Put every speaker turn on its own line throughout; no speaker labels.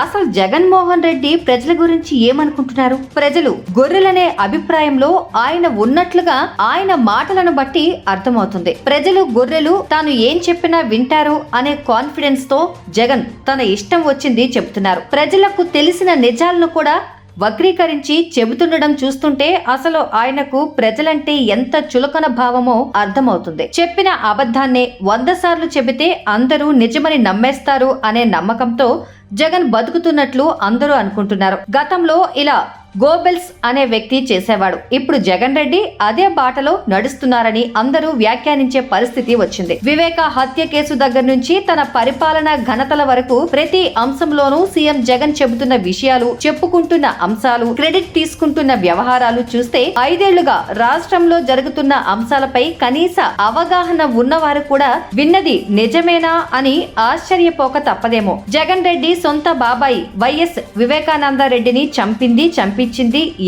అసలు జగన్మోహన్ రెడ్డి ప్రజల గురించి ఏమనుకుంటున్నారు? ప్రజలు గొర్రెలనే అభిప్రాయంలో ఆయన ఉన్నట్లుగా ఆయన మాటలను బట్టి అర్థమవుతుంది. ప్రజలు గొర్రెలు, తాను ఏం చెప్పినా వింటారు అనే కాన్ఫిడెన్స్ తో జగన్ తన ఇష్టం వచ్చింది చెబుతున్నారు. ప్రజలకు తెలిసిన నిజాలను కూడా వక్రీకరించి చెబుతుండడం చూస్తుంటే అసలు ఆయనకు ప్రజలంటే ఎంత చులకన భావమో అర్థమవుతుంది. చెప్పిన అబద్ధాన్నే 100 సార్లు చెబితే అందరూ నిజమని నమ్మేస్తారు అనే నమ్మకంతో జగన్ బతుకుతున్నట్లు అందరూ అనుకుంటున్నారు. గతంలో ఇలా గోబెల్స్ అనే వ్యక్తి చేసేవాడు. ఇప్పుడు జగన్ రెడ్డి అదే బాటలో నడుస్తున్నారని అందరూ వ్యాఖ్యానించే పరిస్థితి వచ్చింది. వివేక హత్య కేసు దగ్గర నుంచి తన పరిపాలన ఘనతల వరకు ప్రతి అంశంలోనూ సీఎం జగన్ చెబుతున్న విషయాలు, చెప్పుకుంటున్న అంశాలు, క్రెడిట్ తీసుకుంటున్న వ్యవహారాలు చూస్తే 5 ఏళ్లుగా రాష్ట్రంలో జరుగుతున్న అంశాలపై కనీస అవగాహన ఉన్నవారు కూడా విన్నది నిజమేనా అని ఆశ్చర్యపోక తప్పదేమో. జగన్ రెడ్డి సొంత బాబాయి వైఎస్ వివేకానంద రెడ్డిని చంపించింది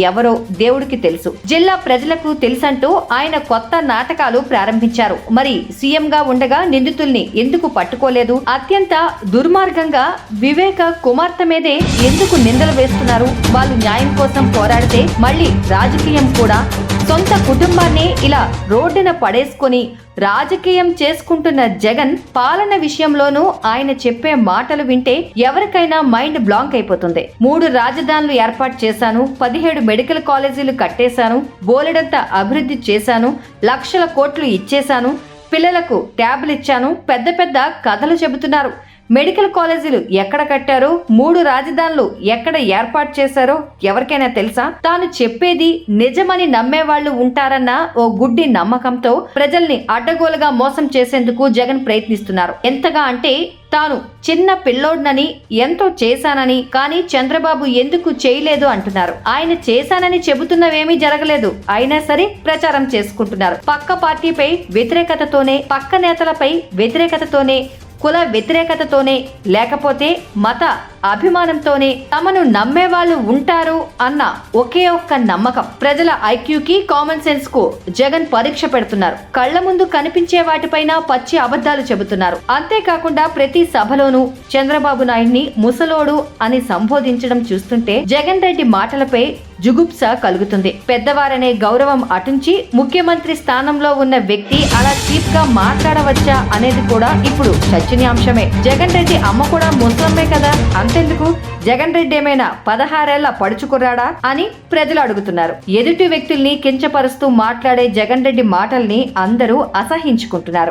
ఎవరో దేవుడికి తెలుసు. జిల్లా ప్రజలకు తెలుసంటూ ఆయన కొత్త నాటకాలు ప్రారంభించారు. మరి సీఎం గా ఉండగా నిందితుల్ని ఎందుకు పట్టుకోలేదు? అత్యంత దుర్మార్గంగా వివేక కుమార్తె మీదే ఎందుకు నిందలు వేస్తున్నారు? వాళ్ళు న్యాయం కోసం పోరాడితే మళ్ళీ రాజకీయం కూడా సొంత కుటుంబాన్ని ఇలా రోడ్డున పడేసుకొని రాజకీయం చేసుకుంటున్న జగన్ పాలన విషయంలోనూ ఆయన చెప్పే మాటలు వింటే ఎవరికైనా మైండ్ బ్లాంక్ అయిపోతుంది. 3 రాజధానులు ఏర్పాటు చేశాను, 17 మెడికల్ కాలేజీలు కట్టేశాను, బోలెడంత అభివృద్ధి చేశాను, లక్షల కోట్లు ఇచ్చేశాను, పిల్లలకు ట్యాబ్లు ఇచ్చాను, పెద్ద పెద్ద కథలు చెబుతున్నారు. మెడికల్ కాలేజీలు ఎక్కడ కట్టారో, 3 రాజధానులు ఎక్కడ ఏర్పాటు చేశారో ఎవరికైనా తెలుసా? తాను చెప్పేది నిజమని నమ్మేవాళ్లు ఉంటారన్న ఓ గుడ్డి నమ్మకంతో ప్రజల్ని అడ్డగోలుగా మోసం చేసేందుకు జగన్ ప్రయత్నిస్తున్నారు. ఎంతగా అంటే తాను చిన్న పిల్లోడ్నని, ఎంతో చేశానని, కానీ చంద్రబాబు ఎందుకు చేయలేదు అంటున్నారు. ఆయన చేశానని చెబుతున్నవేమీ జరగలేదు, అయినా సరే ప్రచారం చేసుకుంటున్నారు. పక్క పార్టీపై వ్యతిరేకతతోనే, పక్క నేతలపై వ్యతిరేకతతోనే, కుల వ్యతిరేకతతోనే, లేకపోతే మత అభిమానంతోనే తమను నమ్మేవాళ్ళు ఉంటారు అన్న ఒకే ఒక్క నమ్మకం. ప్రజల ఐక్యూకి, కామన్ సెన్స్ కు జగన్ పరీక్ష పెడుతున్నారు. కళ్ల ముందు కనిపించే వాటిపైన పచ్చి అబద్ధాలు చెబుతున్నారు. అంతేకాకుండా ప్రతి సభలోనూ చంద్రబాబు నాయుడిని ముసలోడు అని సంబోధించడం చూస్తుంటే జగన్ రెడ్డి మాటలపై జుగుప్స కలుగుతుంది. పెద్దవారనే గౌరవం అటుంచి ముఖ్యమంత్రి స్థానంలో ఉన్న వ్యక్తి అలా చీప్ గా మాట్లాడవచ్చా అనేది కూడా ఇప్పుడు చర్చనీయాంశమే. జగన్ రెడ్డి అమ్మ కూడా ముసలమ్మే కదా, అంతెందుకు జగన్ రెడ్డి ఏమైనా 16 ఏళ్ల పడుచుకురాడా అని ప్రజలు అడుగుతున్నారు. ఎదుటి వ్యక్తుల్ని కించపరుస్తూ మాట్లాడే జగన్ రెడ్డి మాటల్ని అందరూ అసహించుకుంటున్నారు.